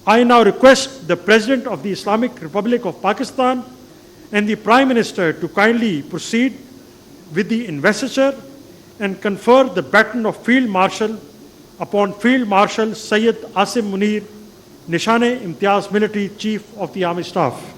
I now request the President of the Islamic Republic of Pakistan and the Prime Minister to kindly proceed with the investiture and confer the baton of Field Marshal upon Field Marshal Syed Asim Munir, Nishane-e-Imtiyaz Military Chief of the Army Staff.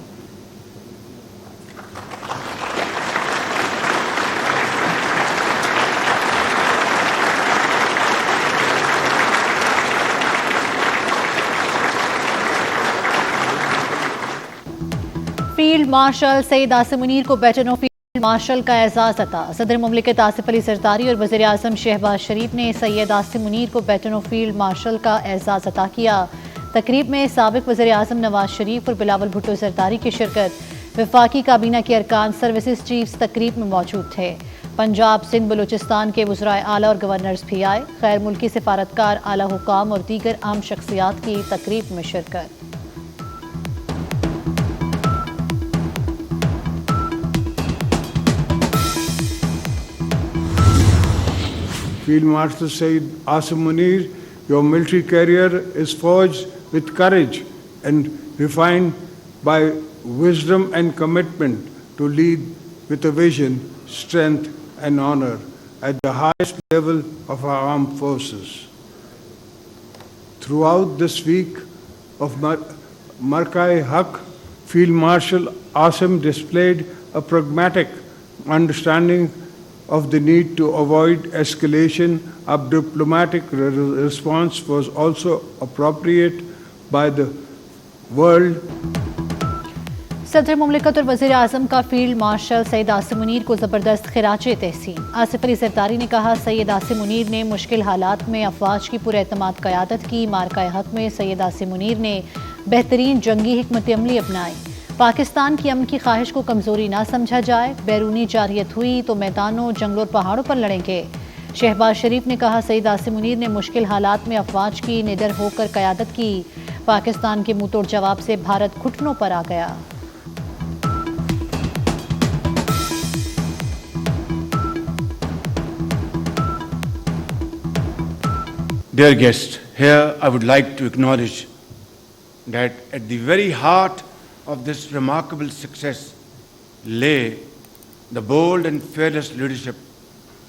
Field marshal Syed Asim Munir کو baton of field marshal کا اعزاز عطا. صدر مملکت آصف علی زرداری اور وزیر اعظم شہباز شریف نے سید آصم منیر کو بیٹن آف فیلڈ مارشل کا اعزاز عطا کیا. تقریب میں سابق وزیر اعظم نواز شریف اور بلاول بھٹو زرداری کی شرکت. وفاقی کابینہ کے ارکان سروسز چیفز تقریب میں موجود تھے. پنجاب سندھ بلوچستان کے وزرائے اعلیٰ اور گورنرز بھی آئے. غیر ملکی سفارتکار، اعلیٰ حکام اور دیگر عام شخصیات کی تقریب میں شرکت. Field Marshal Syed Asim Munir, your military career is forged with courage and refined by wisdom and commitment to lead with a vision, strength and honor at the highest level of our armed forces. Throughout this week of Marka-e-Haq, Field Marshal Asim displayed a pragmatic understanding of the need to avoid escalation. A diplomatic response was also appropriate by the world. صدر مملکت اور وزیر اعظم کا field marshal Syed Asim Munir کو زبردست خراج تحسین. آصف علی زرداری نے کہا سید آصم منیر نے مشکل حالات میں افواج کی پر اعتماد قیادت کی. مارکہ حق میں سید آصم منیر نے بہترین جنگی حکمت عملی اپنائی. پاکستان کی امن کی خواہش کو کمزوری نہ سمجھا جائے. بیرونی جارحیت ہوئی تو میدانوں، جنگلوں اور پہاڑوں پر لڑیں گے. شہباز شریف نے کہا سید آصم منیر نے مشکل حالات میں افواج کی نڈر ہو کر قیادت کی. پاکستان کے منہ توڑ جواب سے بھارت گھٹنوں پر آ گیا. Dear guests, here I would like to acknowledge that at the very heart of this remarkable success lay the bold and fearless leadership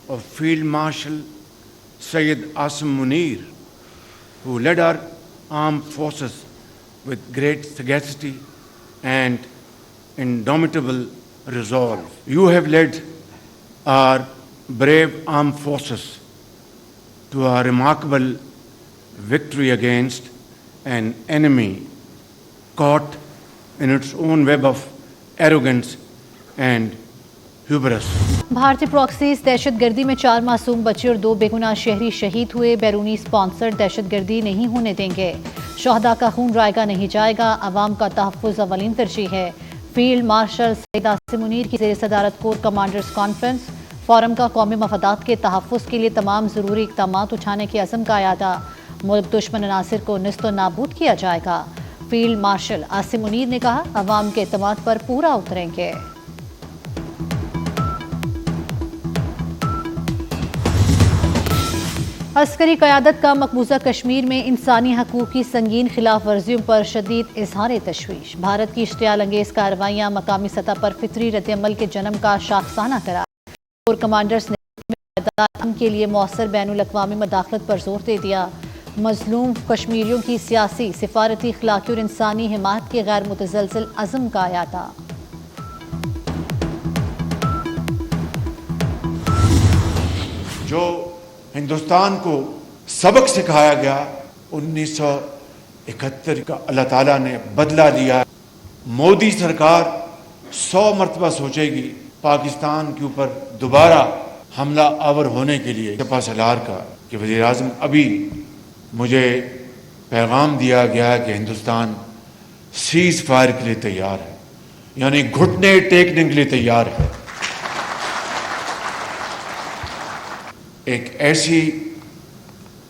of Field Marshal Syed Asim Munir, who led our armed forces with great sagacity and indomitable resolve. You have led our brave armed forces to a remarkable victory against an enemy caught in its own web of arrogance and hubris. بھارتی proxies دہشت گردی میں 4 معصوم بچے اور 2 بے گناہ شہری شہید ہوئے. بیرونی سپانسر دہشت گردی نہیں ہونے دیں گے. شہداء کا خون رائے گا نہیں جائے گا. عوام کا تحفظ اولین ترجیح ہے. فیلڈ مارشل سید آصم منیر کی زیر صدارت کور کمانڈرز کانفرنس. فورم کا قومی مفادات کے تحفظ کے لیے تمام ضروری اقدامات اٹھانے کے عزم کا اعادہ. ملک دشمن عناصر کو نیست و نابود کیا جائے گا. فیلڈ مارشل آصم منیر نے کہا عوام کے اعتماد پر پورا اتریں گے. عسکری قیادت کا مقبوضہ کشمیر میں انسانی حقوق کی سنگین خلاف ورزیوں پر شدید اظہار تشویش. بھارت کی اشتعال انگیز کارروائیاں مقامی سطح پر فطری رد عمل کے جنم کا شاخسانہ قرار. کور کمانڈرز نے امن کے لیے مؤثر بین الاقوامی مداخلت پر زور دے دیا. مظلوم کشمیریوں کی سیاسی، سفارتی، اخلاقی اور انسانی حمایت کے غیر متزلزل عزم کا اعادہ. جو ہندوستان کو سبق سکھایا گیا 1971 کا اللہ تعالیٰ نے بدلہ لیا. مودی سرکار 100 مرتبہ سوچے گی پاکستان کے اوپر دوبارہ حملہ آور ہونے کے لیے. سپہ سالار کا کہ وزیر اعظم ابھی مجھے پیغام دیا گیا کہ ہندوستان سیز فائر کے لیے تیار ہے، یعنی گھٹنے ٹیکنے کے لیے تیار ہے. ایک ایسی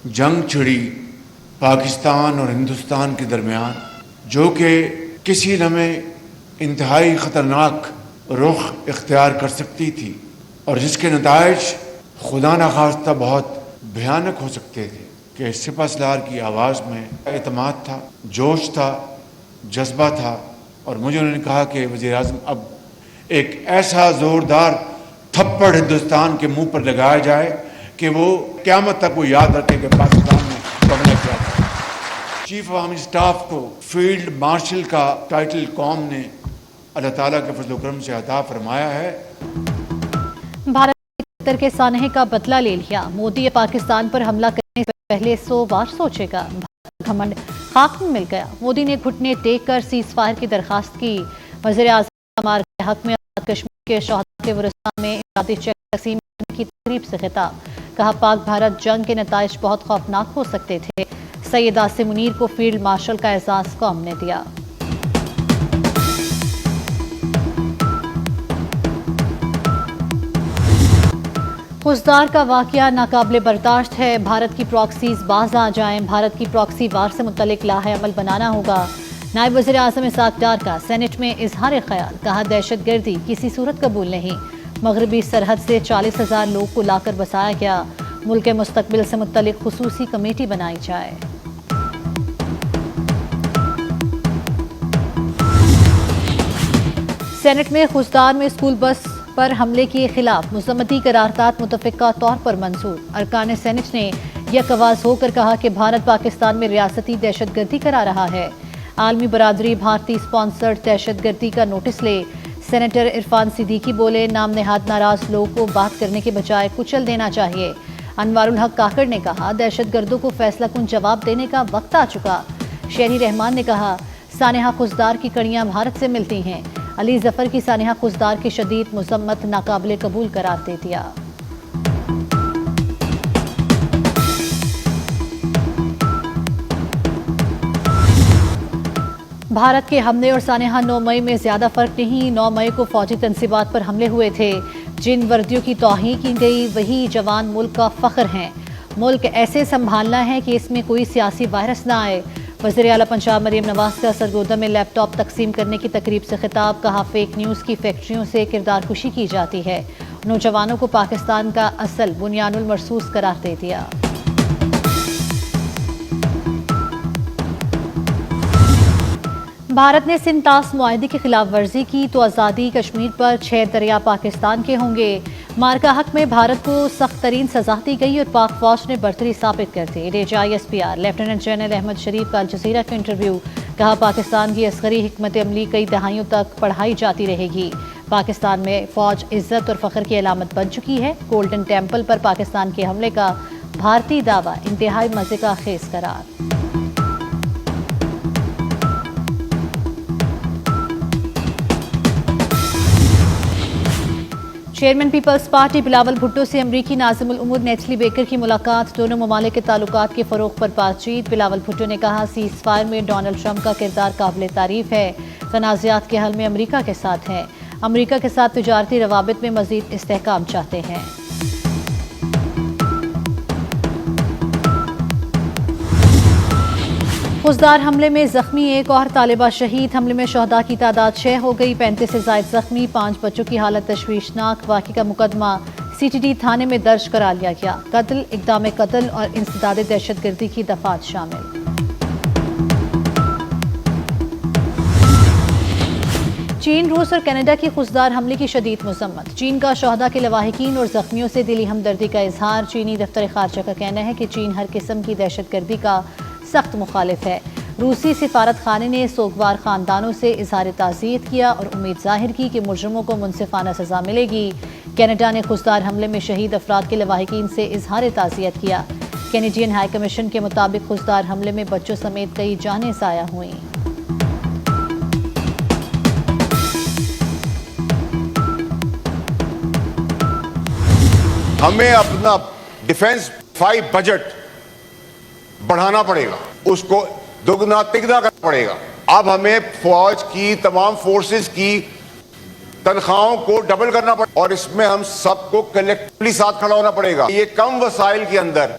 جنگ چھڑی پاکستان اور ہندوستان کے درمیان جو کہ کسی لمحے انتہائی خطرناک رخ اختیار کر سکتی تھی اور جس کے نتائج خدا نخواستہ بہت بھیانک ہو سکتے تھے. کہ سپہ سالار کی آواز میں اعتماد تھا، جوش تھا، جذبہ تھا، اور مجھے انہوں نے کہا کہ وزیر اعظم اب ایک ایسا زوردار تھپڑ ہندوستان کے منہ پر لگایا جائے کہ وہ قیامت تک وہ یاد رکھے کہ پاکستان میں حملہ کیا تھا۔ چیف آف آرمی اسٹاف کو فیلڈ مارشل کا ٹائٹل قوم نے اللہ تعالیٰ کے فضل و کرم سے عطا فرمایا ہے۔ بھارت نے کے سانحے کا بدلہ لے لیا، مودی پاکستان پر حملہ کرنے سے پہلے 100 بار سوچے گا، گھمنڈ خاک میں مل گیا، مودی نے گھٹنے ٹیک کر سیز فائر کی درخواست کی۔ وزیر اعظم کا مارکے حق میں آزاد کشمیر کے شہداء کے ورثاء میں امدادی چیک تقسیم کرنے کی تقریب سے خطاب، کہا پاک بھارت جنگ کے نتائج بہت خوفناک ہو سکتے تھے، سید عاصم منیر کو فیلڈ مارشل کا اعزاز قوم نے دیا۔ خزدار کا واقعہ ناقابل برداشت ہے، بھارت کی پراکسیز باز آ جائیں، بھارت کی پراکسی وار سے متعلق لاہ عمل بنانا ہوگا۔ نائب وزیر اعظم اسحاق ڈار کا سینٹ میں اظہار خیال، کہا دہشت گردی کسی صورت قبول نہیں، مغربی سرحد سے 40,000 لوگ کو لا کر بسایا گیا، ملک کے مستقبل سے متعلق خصوصی کمیٹی بنائی جائے۔ سینٹ میں خزدار میں اسکول بس پر حملے کے خلاف مذمتی قرارداد متفقہ طور پر منظور، ارکان سینٹ نے یک آواز ہو کر کہا کہ بھارت پاکستان میں ریاستی دہشت گردی کرا رہا ہے، عالمی برادری بھارتی اسپانسرڈ دہشت گردی کا نوٹس لے۔ سینیٹر عرفان صدیقی بولے نام نہاد ناراض لوگوں کو بات کرنے کے بجائے کچل دینا چاہیے۔ انوار الحق کاکڑ نے کہا دہشت گردوں کو فیصلہ کن جواب دینے کا وقت آ چکا۔ شہری رحمان نے کہا سانحہ خزدار کی کڑیاں بھارت سے ملتی ہیں، علی ظفر کی سانحہ خزدار کی شدید مذمت ناقابل قبول قرار دے دیا۔ بھارت کے حملے اور سانحہ 9 مئی میں زیادہ فرق نہیں، 9 مئی کو فوجی تنصیبات پر حملے ہوئے تھے، جن وردیوں کی توہین کی گئی وہی جوان ملک کا فخر ہیں، ملک ایسے سنبھالنا ہے کہ اس میں کوئی سیاسی وائرس نہ آئے۔ وزیر اعلیٰ پنجاب مریم نواز کا سرگودا میں لیپ ٹاپ تقسیم کرنے کی تقریب سے خطاب، کہا فیک نیوز کی فیکٹریوں سے کردار کشی کی جاتی ہے، نوجوانوں کو پاکستان کا اصل بنیان المرصوص قرار دے دیا۔ بھارت نے سنتاس معاہدے کی خلاف ورزی کی تو آزادی کشمیر پر 6 دریا پاکستان کے ہوں گے، مارکا حق میں بھارت کو سخت ترین سزا دی گئی اور پاک فوج نے برتری ثابت کر دی۔ DGISPR لیفٹیننٹ جنرل احمد شریف کا الجزیرہ کا انٹرویو، کہا پاکستان کی عسکری حکمت عملی کئی دہائیوں تک پڑھائی جاتی رہے گی، پاکستان میں فوج عزت اور فخر کی علامت بن چکی ہے، گولڈن ٹیمپل پر پاکستان کے حملے کا بھارتی دعویٰ انتہائی مزے کا خیز قرار۔ چیئرمین پیپلز پارٹی بلاول بھٹو سے امریکی ناظم الامور نیتلی بیکر کی ملاقات، دونوں ممالک کے تعلقات کے فروغ پر بات چیت۔ بلاول بھٹو نے کہا سیز فائر میں ڈونلڈ ٹرمپ کا کردار قابل تعریف ہے، تنازعات کے حل میں امریکہ کے ساتھ ہیں، امریکہ کے ساتھ تجارتی روابط میں مزید استحکام چاہتے ہیں۔ خزدار حملے میں زخمی ایک اور طالبہ شہید، حملے میں شہداء کی تعداد 6 ہو گئی، 35 سے زائد زخمی، 5 بچوں کی حالت تشویشناک، واقعے کا مقدمہ CTD تھانے میں درج کرا لیا گیا، قتل، اقدام قتل اور انسداد دہشت گردی کی دفعات شامل۔ چین، روس اور کینیڈا کی خزدار حملے کی شدید مذمت، چین کا شہداء کے لواحقین اور زخمیوں سے دلی ہمدردی کا اظہار، چینی دفتر خارجہ کا کہنا ہے کہ چین ہر قسم کی دہشت گردی کا سخت مخالف ہے۔ روسی سفارت خانے نے سوگوار خاندانوں سے اظہار تعزیت کیا اور امید ظاہر کی کہ مجرموں کو منصفانہ سزا ملے گی۔ کینیڈا نے خزدار حملے میں شہید افراد کے لواحقین سے اظہار تعزیت کیا۔ کینیڈین ہائی کمیشن کے مطابق خزدار حملے میں بچوں سمیت کئی جانیں ضائع ہوئیں۔ ہمیں اپنا ڈیفنس 5 بجٹ بڑھانا پڑے گا، اس کو دگنا تگنا کرنا پڑے گا۔ اب ہمیں فوج کی تمام فورسز کی تنخواہوں کو ڈبل کرنا پڑے گا اور اس میں ہم سب کو کلیکٹیولی ساتھ کھڑا ہونا پڑے گا۔ یہ کم وسائل کے اندر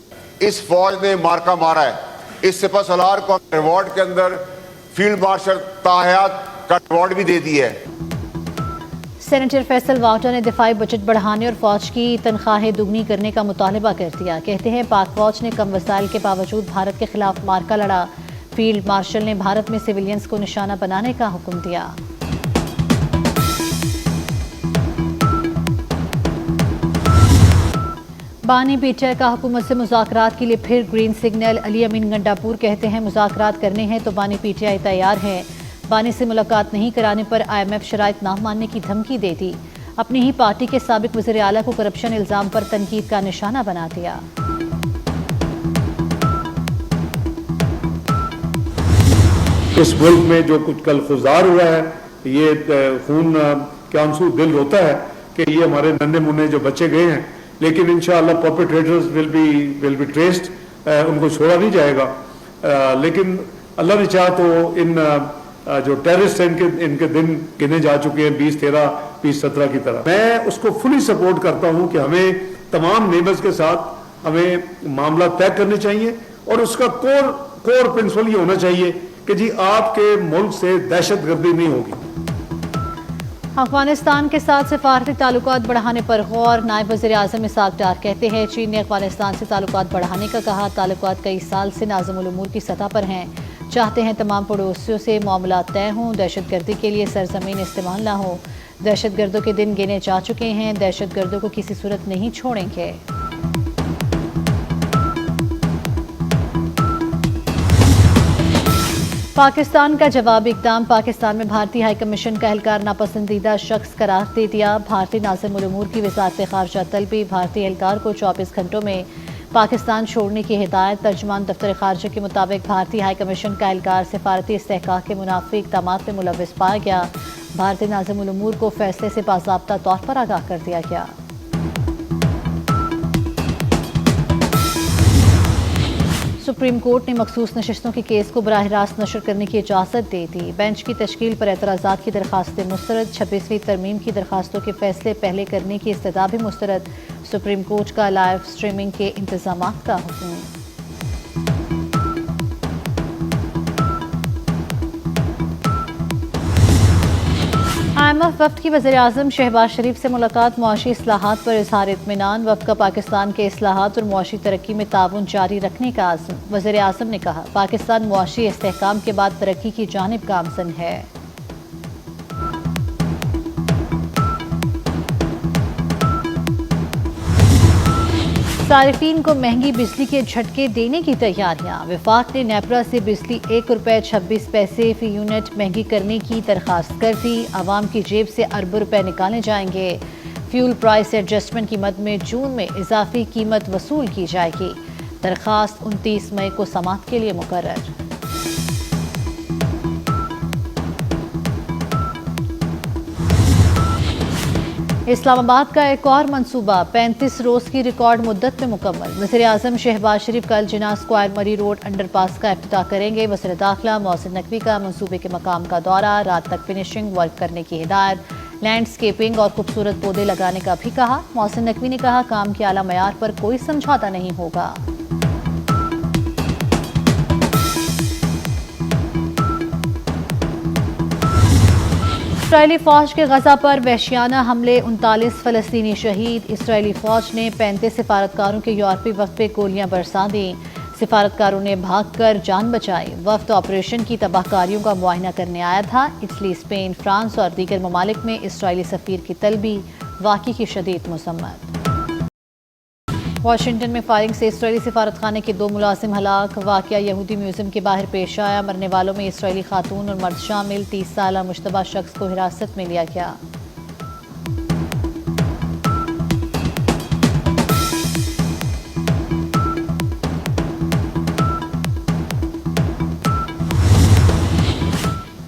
اس فوج نے مارکا مارا ہے۔ اس سپہ سالار کو ریوارڈ کے اندر فیلڈ مارشل تاحیات کا ریوارڈ بھی دے دی ہے۔ سینیٹر فیصل واٹا نے دفاعی بجٹ بڑھانے اور فوج کی تنخواہیں دگنی کرنے کا مطالبہ کر دیا. کہتے ہیں پاک فوج نے کم وسائل کے باوجود بھارت کے خلاف مارکا لڑا. فیلڈ مارشل نے بھارت میں سویلینز کو نشانہ بنانے کا حکم دیا. بانی پی ٹی آئی کا حکومت سے مذاکرات کے لیے پھر گرین سگنل. علی امین گنڈاپور کہتے ہیں مذاکرات کرنے ہیں تو بانی پی ٹی آئی تیار ہے. بانی سے ملاقات نہیں کرانے پر آئی ایم ایف شرائط نہ ماننے کی دھمکی دے دی. اپنی ہی پارٹی کے سابق وزیر اعلیٰ کو کرپشن الزام پر تنقید کا نشانہ بنا دیا. اس ملک میں جو کچھ کل خزار ہوا ہے یہ خون کے آنسو دل روتا ہے کہ یہ ہمارے ننھے منھے جو بچے گئے ہیں، لیکن انشاءاللہ پرپیٹریٹرز ول بی ٹریسڈ. ان کو چھوڑا نہیں جائے گا. لیکن اللہ نے چاہا تو ان جو ٹیررسٹ ہیں ان کے دن گنے جا چکے ہیں 2013 2017 کی طرح. میں اس کو فلی سپورٹ کرتا ہوں کہ ہمیں تمام نیبرز کے ساتھ ہمیں معاملہ طے کرنے چاہیے اور اس کا کور پرنسپل یہ ہونا چاہیے کہ جی آپ کے ملک سے دہشت گردی نہیں ہوگی. افغانستان کے ساتھ سفارتی تعلقات بڑھانے پر غور. نائب وزیر اعظم اسحاق ڈار کہتے ہیں چین نے افغانستان سے تعلقات بڑھانے کا کہا. تعلقات کئی سال سے نازم الامور کی سطح پر ہیں. چاہتے ہیں تمام پڑوسیوں سے معاملات طے ہوں. دہشت گردی کے لیے سرزمین استعمال نہ ہو. دہشت گردوں کے دن گنے جا چکے ہیں. دہشت گردوں کو کسی صورت نہیں چھوڑیں گے. پاکستان کا جوابی اقدام. پاکستان میں بھارتی ہائی کمیشن کا اہلکار ناپسندیدہ شخص قرار دے دیا. بھارتی ناظم الامور کی وزارت خارجہ طلبی. بھارتی اہلکار کو 24 گھنٹوں میں پاکستان چھوڑنے کی ہدایت. ترجمان دفتر خارجہ کے مطابق بھارتی ہائی کمیشن کا اہلکار سفارتی استحقاق کے منافی اقدامات میں ملوث پایا گیا. بھارتی ناظم الامور کو فیصلے سے باضابطہ طور پر آگاہ کر دیا گیا. سپریم کورٹ نے مخصوص نشستوں کے کیس کو براہ راست نشر کرنے کی اجازت دے دی. بینچ کی تشکیل پر اعتراضات کی درخواستیں مسترد. 26ویں ترمیم کی درخواستوں کے فیصلے پہلے کرنے کی استدعا بھی مسترد. سپریم کورٹ کا لائیو سٹریمنگ کے انتظامات کا حکم. آئی ایم ایف وفد کی وزیر اعظم شہباز شریف سے ملاقات. معاشی اصلاحات پر اظہار اطمینان. وفد کا پاکستان کے اصلاحات اور معاشی ترقی میں تعاون جاری رکھنے کا عزم. وزیر اعظم نے کہا پاکستان معاشی استحکام کے بعد ترقی کی جانب گامزن ہے. صارفین کو مہنگی بجلی کے جھٹکے دینے کی تیاریاں. وفاق نے نیپرا سے بجلی 1 روپے 26 پیسے فی یونٹ مہنگی کرنے کی درخواست کر دی. عوام کی جیب سے اربوں روپے نکالے جائیں گے. فیول پرائس ایڈجسٹمنٹ کی مد میں جون میں اضافی قیمت وصول کی جائے گی. درخواست 29 مئی کو سماعت کے لیے مقرر. اسلام آباد کا ایک اور منصوبہ 35 روز کی ریکارڈ مدت میں مکمل. وزیر اعظم شہباز شریف کل جناح اسکوائر مری روڈ انڈر پاس کا افتتاح کریں گے. وزیر داخلہ محسن نقوی کا منصوبے کے مقام کا دورہ. رات تک فنشنگ ورک کرنے کی ہدایت. لینڈسکیپنگ اور خوبصورت پودے لگانے کا بھی کہا. محسن نقوی نے کہا کام کے اعلیٰ معیار پر کوئی سمجھوتہ نہیں ہوگا. اسرائیلی فوج کے غزہ پر وحشیانہ حملے. 39 فلسطینی شہید. اسرائیلی فوج نے 35 سفارتکاروں کے یورپی وفد پہ گولیاں برسا دیں. سفارتکاروں نے بھاگ کر جان بچائی. وفد آپریشن کی تباہ کاریوں کا معائنہ کرنے آیا تھا. اٹلی، اسپین، فرانس اور دیگر ممالک میں اسرائیلی سفیر کی طلبی. واقعے کی شدید مذمت. واشنگٹن میں فائرنگ سے اسرائیلی سفارتخانے کے 2 ملازم ہلاک. واقعہ یہودی میوزیم کے باہر پیش آیا. مرنے والوں میں اسرائیلی خاتون اور مرد شامل. 30 سالہ مشتبہ شخص کو حراست میں لیا گیا.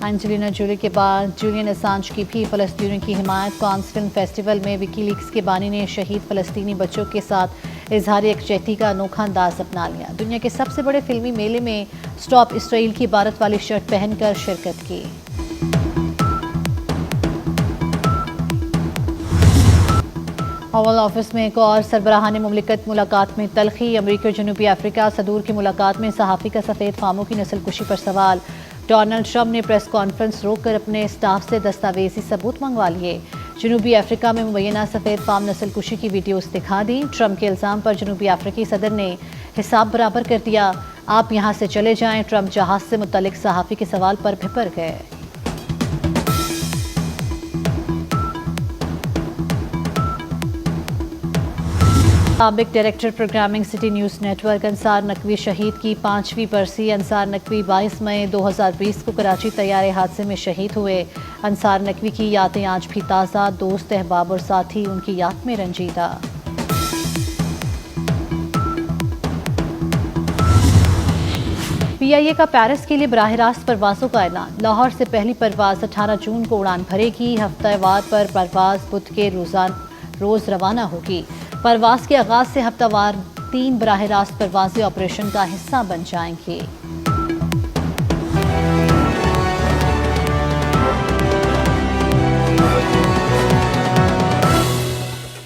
انجلینا جولی کے بعد جولین اسانج کی بھی فلسطینیوں کی حمایت. کانز فلم فیسٹیول میں وکی لیکس کے بانی نے شہید فلسطینی بچوں کے ساتھ اظہار یکجہتی کا انوکھا انداز اپنا لیا. دنیا کے سب سے بڑے فلمی میلے میں سٹاپ اسرائیل کی عبارت والی شرٹ پہن کر شرکت کی. اوول آفس میں ایک اور سربراہان مملکت ملاقات میں تلخی. امریکہ اور جنوبی افریقہ صدور کی ملاقات میں صحافی کا سفید فاموں کی نسل کشی پر سوال. ڈونلڈ ٹرمپ نے پریس کانفرنس روک کر اپنے سٹاف سے دستاویزی ثبوت منگوا لیے. جنوبی افریقہ میں مبینہ سفید فام نسل کشی کی ویڈیوز دکھا دی۔ ٹرمپ کے الزام پر جنوبی افریقی صدر نے حساب برابر کر دیا۔ آپ یہاں سے چلے جائیں، ٹرمپ جہاز سے متعلق صحافی کے سوال پر بھپر گئے۔ سابق director programming City News Network Ansar Naqvi شہید کی 5ویں برسی۔ انصار نقوی 22 مئی 2020 کو کراچی طیارے حادثے میں شہید ہوئے۔ انصار نقوی کی یادیں آج بھی تازہ، دوست احباب اور ساتھی ان کی یاد میں رنجیدہ۔ PIA کا پیرس کے لیے براہ راست پروازوں کا اعلان۔ لاہور سے پہلی پرواز 18 جون کو اڑان بھرے گی۔ ہفتہ وار پر پرواز بدھ کے روز روانہ ہوگی۔ پرواز کے آغاز سے ہفتہ وار 3 براہ راست پروازیں آپریشن کا حصہ بن جائیں گی۔